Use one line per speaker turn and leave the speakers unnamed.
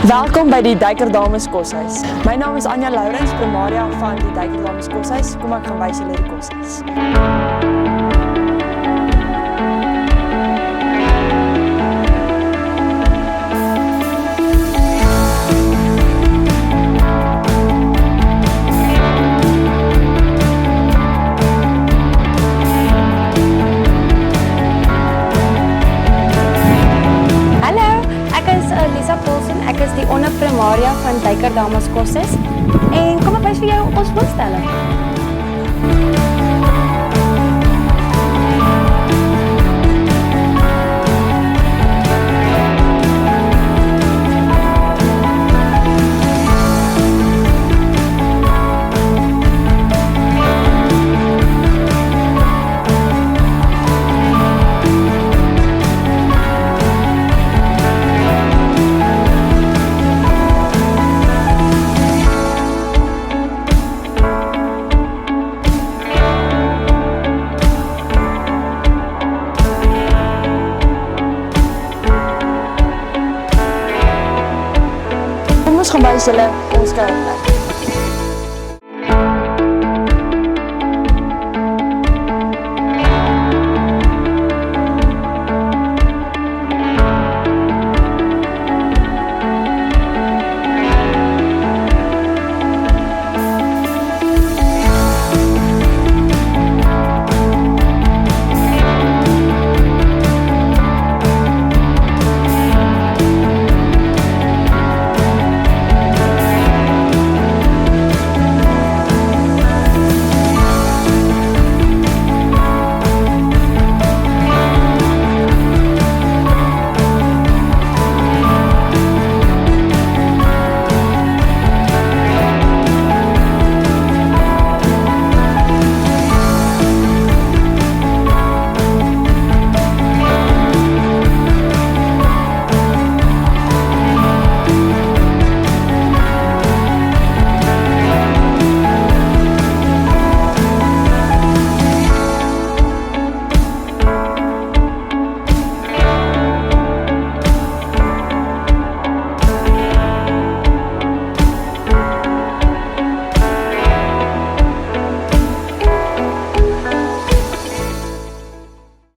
Welkom by die Duiker Dames Koshuis. My naam is Anja Lourens, primaria van die Duiker Dames Koshuis. Kom ek gaan wys julle die koshuis.
Ek is die onderprimaria van Duiker Dames Koshuis en kom ek wys vir jou ons voorstelling.
Ons gaan wys julle ons kuierplek.